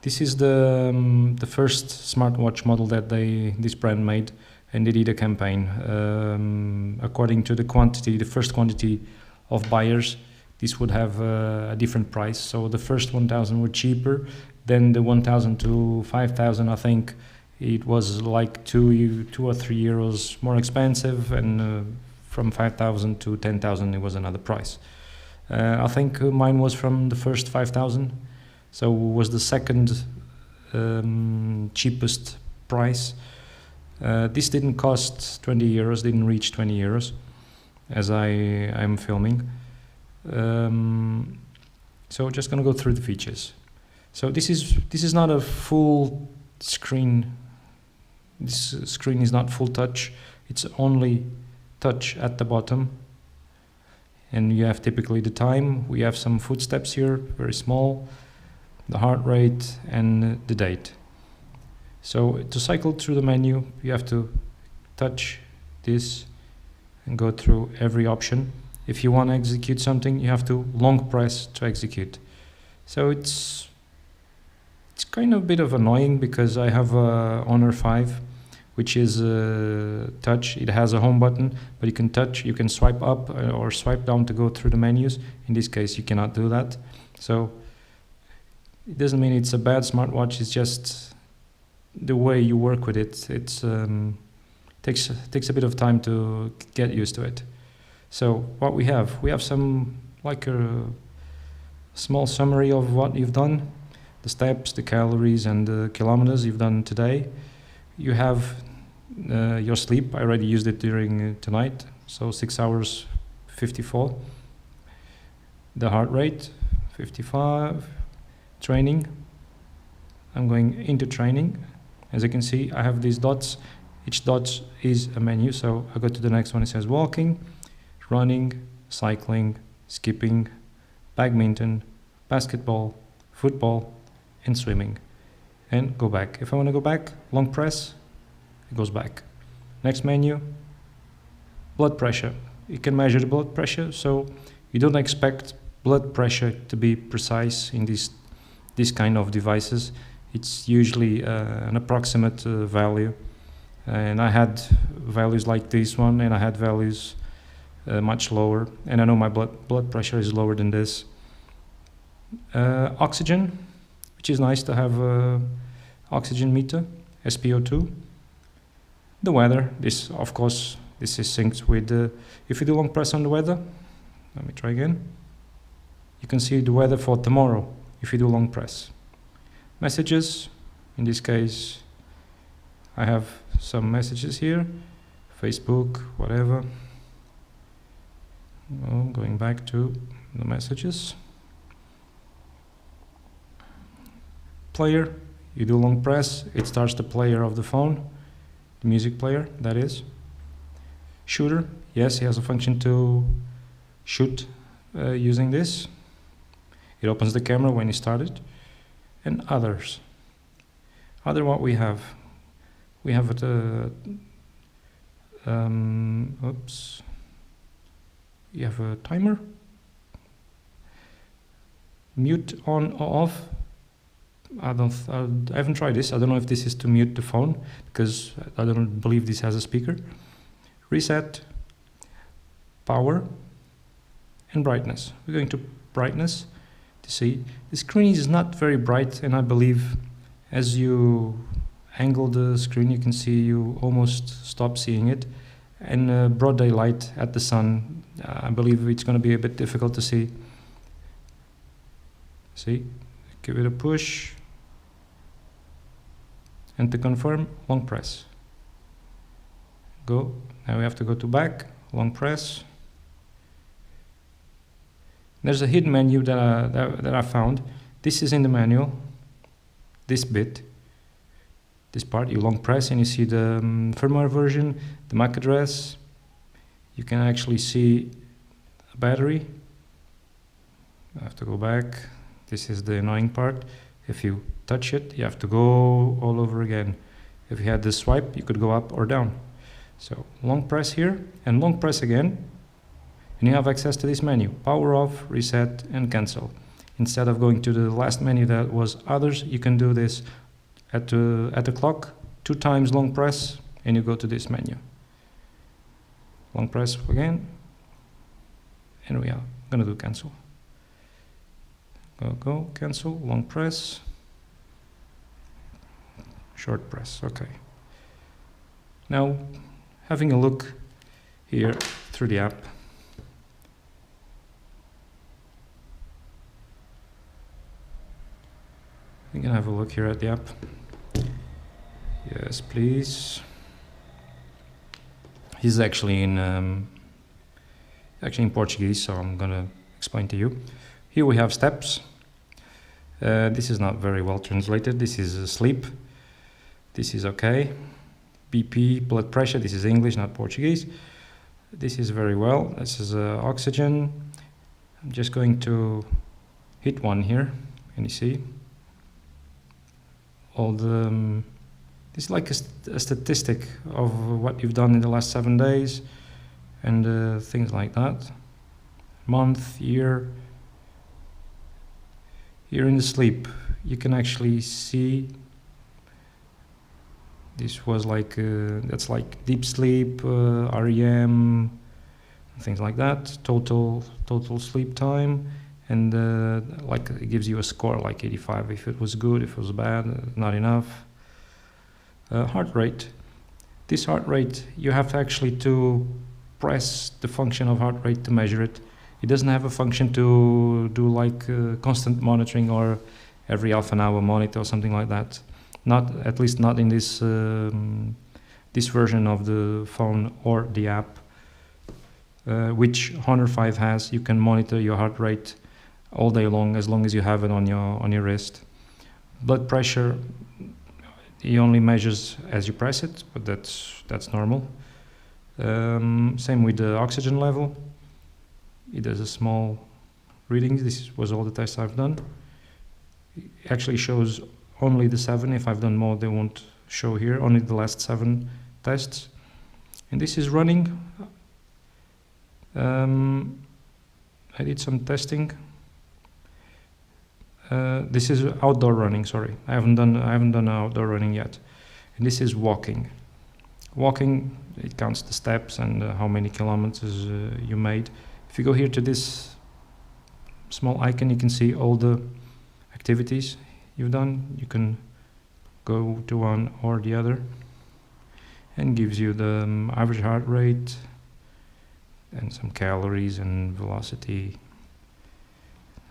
This is the first smartwatch model that this brand made, and they did a campaign. According to the first quantity of buyers, this would have a different price. So the first 1,000 were cheaper, then the 1,000 to 5,000, I think it was like 2 or 3 euros more expensive, and from 5,000 to 10,000 it was another price. I think mine was from the first 5,000. So it was the second cheapest price. This didn't cost 20 euros, didn't reach 20 euros as I'm filming. So just gonna go through the features. So this is not a full screen. This screen is not full touch. It's only touch at the bottom. And you have typically the time. We have some footsteps here, very small. The heart rate and the date. So to cycle through the menu, you have to touch this and go through every option. If you want to execute something, you have to long press to execute. So it's kind of a bit of annoying because I have a Honor 5, which is touch. It has a home button, but you can touch, you can swipe up or swipe down to go through the menus. In this case, you cannot do that. So it doesn't mean it's a bad smartwatch, it's just the way you work with it. It's takes a bit of time to get used to it. So what we have some like a small summary of what you've done, the steps, the calories and the kilometers you've done today. You have your sleep. I already used it during tonight, so 6 hours 54. The heart rate 55. Training. I'm going into training. As you can see, I have these dots. Each dot is a menu. So I go to the next one. It says walking, running, cycling, skipping, badminton, basketball, football, and swimming. And go back. If I want to go back, long press, it goes back. Next menu, blood pressure. You can measure the blood pressure. So you don't expect blood pressure to be precise in this kind of devices. It's usually an approximate value, and I had values like this one, and I had values much lower, and I know my blood pressure is lower than this. Oxygen, which is nice to have oxygen meter, SpO2. The weather, this of course this is synced with if you do long press on the weather, let me try again, you can see the weather for tomorrow if you do long press. Messages, in this case I have some messages here, Facebook, whatever. Well, going back to the messages. Player, you do long press, it starts the player of the phone, the music player, that is. Shooter, yes, he has a function to shoot using this. It opens the camera when you start it. And others. Other what we have oops. You have a timer. Mute on or off. I haven't tried this. I don't know if this is to mute the phone because I don't believe this has a speaker. Reset, power, and brightness. We're going to brightness to see. The screen is not very bright, and I believe as you angle the screen you can see you almost stop seeing it. And broad daylight at the sun, I believe it's going to be a bit difficult to see. See, give it a push. And to confirm, long press. Go. Now we have to go to back, long press. There's a hidden menu that I found. This is in the manual. This bit, this part, you long press and you see the firmware version, the MAC address. You can actually see a battery. I have to go back. This is the annoying part. If you touch it, you have to go all over again. If you had the swipe, you could go up or down. So long press here and long press again, and you have access to this menu: power off, reset, and cancel. instead of going to the last menu that was others, you can do this at the clock, 2 times long press, and you go to this menu. Long press again, and we are gonna do cancel. Go, cancel, long press, short press, okay. Now, having a look here through the app, you can have a look here at the app. Yes, please. He's actually in Portuguese, so I'm gonna explain to you. Here we have steps. This is not very well translated. This is sleep. This is okay. BP, blood pressure. This is English, not Portuguese. This is very well. This is oxygen. I'm just going to hit one here, and you see all the. This is like a statistic of what you've done in the last 7 days, and things like that. Month, year. Here in the sleep, you can actually see. This was like that's like deep sleep, REM, things like that. Total sleep time, and like it gives you a score like 85 if it was good, if it was bad, not enough. Heart rate. This heart rate, you have to actually to press the function of heart rate to measure it. It doesn't have a function to do like constant monitoring or every half an hour monitor or something like that. Not, at least not in this this version of the phone or the app, which Honor 5 has. You can monitor your heart rate all day long as you have it on your wrist. Blood pressure, he only measures as you press it, but that's normal. Same with the oxygen level. It does a small reading. This was all the tests I've done. It actually shows only the 7. If I've done more, they won't show here. Only the last 7 tests. And this is running. I did some testing. This is outdoor running. Sorry, I haven't done outdoor running yet. And this is walking. Walking, it counts the steps and how many kilometers you made. If you go here to this small icon, you can see all the activities you've done. You can go to one or the other, and gives you the average heart rate and some calories and velocity,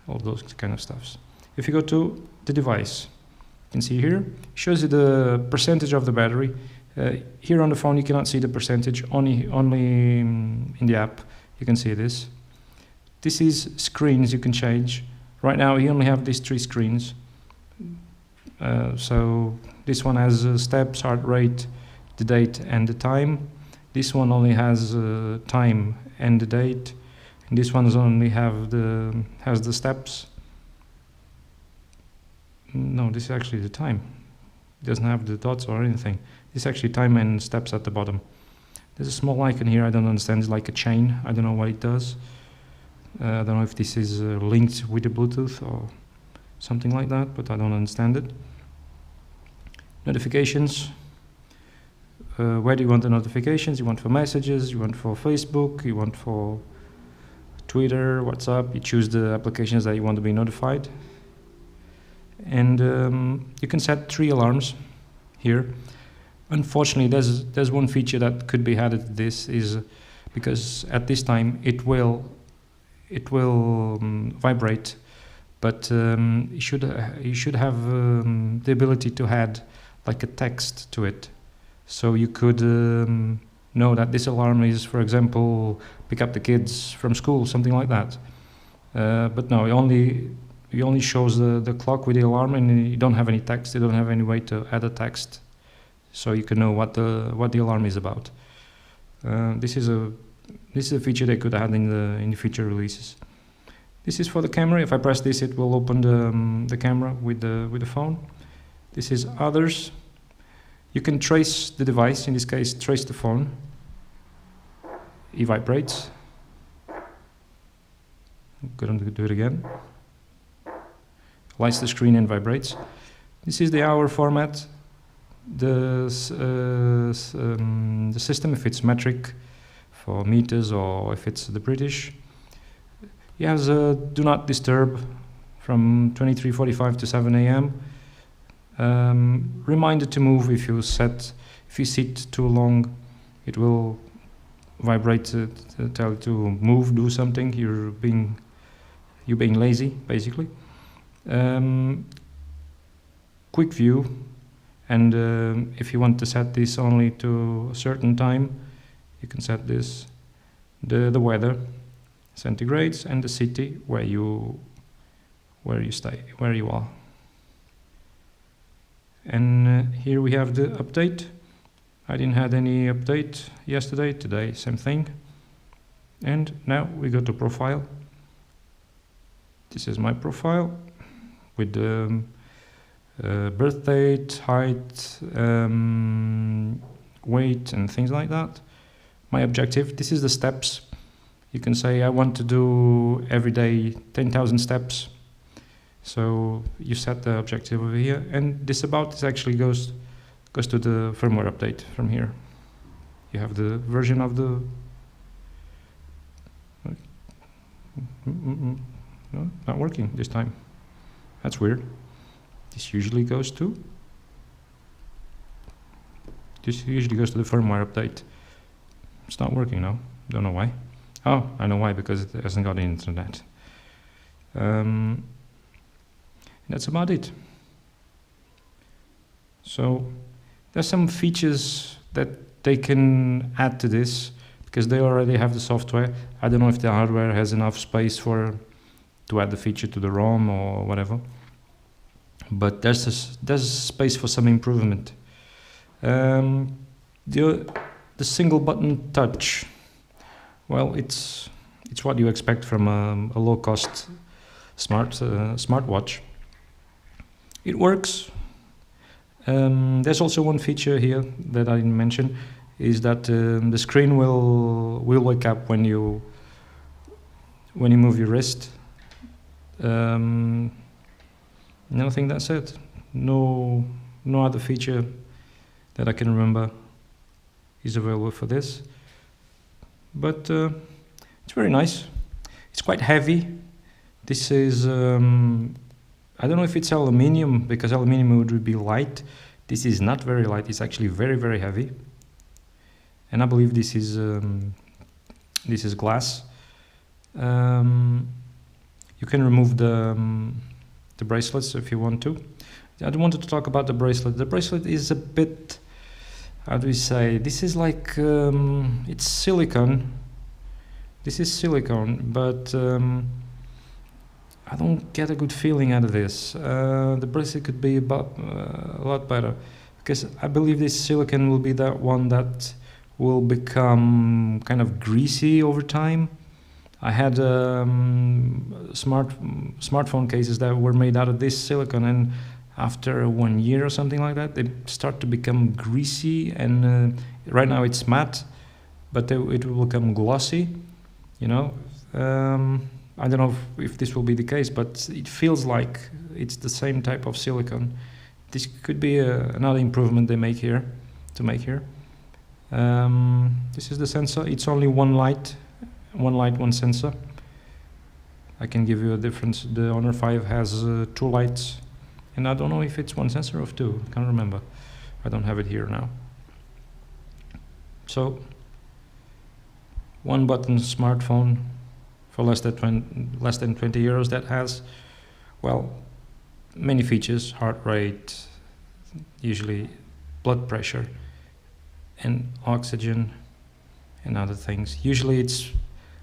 all those kind of stuffs. If you go to the device, you can see here, it shows you the percentage of the battery. Here on the phone you cannot see the percentage, only in the app you can see this. This is screens you can change. Right now you only have these 3 screens. So this one has steps, heart rate, the date and the time. This one only has time and the date. And this one only has the steps. No, this is actually the time. It doesn't have the dots or anything. This is actually time and steps at the bottom. There's a small icon here, I don't understand, it's like a chain. I don't know what it does. I don't know if this is linked with the Bluetooth or something like that, but I don't understand it. Notifications. Where do you want the notifications? You want for messages, you want for Facebook, you want for Twitter, WhatsApp. You choose the applications that you want to be notified. And you can set 3 alarms here. Unfortunately, there's one feature that could be added to this, is because at this time it will vibrate, but you should have the ability to add like a text to it, so you could know that this alarm is, for example, pick up the kids from school, something like that. But no, it only shows the clock with the alarm, and you don't have any text. You don't have any way to add a text, so you can know what the alarm is about. This is a feature they could add in the future releases. This is for the camera. If I press this, it will open the camera with the phone. This is others. You can trace the device. In this case, trace the phone. It vibrates. I'm going to do it again. lights the screen and vibrates. This is the hour format. The system, if it's metric for meters or if it's the British, it has a do not disturb from 23:45 to 7 a.m. Reminder to move if you sit too long, it will vibrate to tell you to move, do something. You're being lazy, basically. Quick view, and if you want to set this only to a certain time, you can set this the weather, centigrades, and the city where you are. And here we have the update. I didn't have any update yesterday. Today, same thing. And now we go to profile. This is my profile with the birth date, height, weight, and things like that. My objective, this is the steps. You can say I want to do every day 10,000 steps. So you set the objective over here, and this actually goes to the firmware update from here. You have the version of the no, not working this time. That's weird. This usually goes to the firmware update. It's not working now. Don't know why. Oh, I know why, because it hasn't got the internet. That's about it. So there's some features that they can add to this, because they already have the software. I don't know if the hardware has enough space to add the feature to the ROM or whatever. But there's space for some improvement. The single button touch. Well, it's what you expect from a low-cost smartwatch. It works. There's also one feature here that I didn't mention, is that the screen will wake up when you move your wrist. I think that's it. No other feature that I can remember is available for this. But it's very nice. It's quite heavy. This is I don't know if it's aluminium, because aluminium would be light. This is not very light. It's actually very, very heavy. And I believe this is glass. You can remove the bracelets if you want to. I wanted to talk about the bracelet. The bracelet is a bit, how do we say? This is like it's silicone. This is silicone, but I don't get a good feeling out of this. The bracelet could be a lot better, because I believe this silicone will be that one that will become kind of greasy over time. I had smartphone cases that were made out of this silicone, and after 1 year or something like that, they start to become greasy. And right now it's matte, but it will become glossy. You know. I don't know if this will be the case, but it feels like it's the same type of silicone. This could be another improvement they make here. This is the sensor. It's only one light, one sensor. I can give you a difference. The Honor 5 has 2 lights, and I don't know if it's one sensor or 2. I can't remember. I don't have it here now. So, one button smartphone for less than 20 euros that has, well, many features: heart rate, usually blood pressure, and oxygen, and other things. Usually it's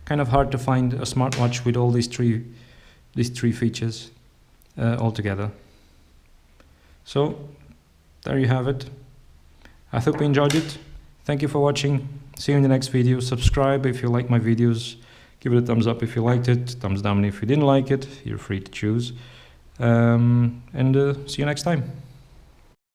kind of hard to find a smartwatch with all these three features all together. So there you have it. I hope you enjoyed it. Thank you for watching. See you in the next video. Subscribe if you like my videos. Give it a thumbs up if you liked it. Thumbs down if you didn't like it. You're free to choose. And see you next time.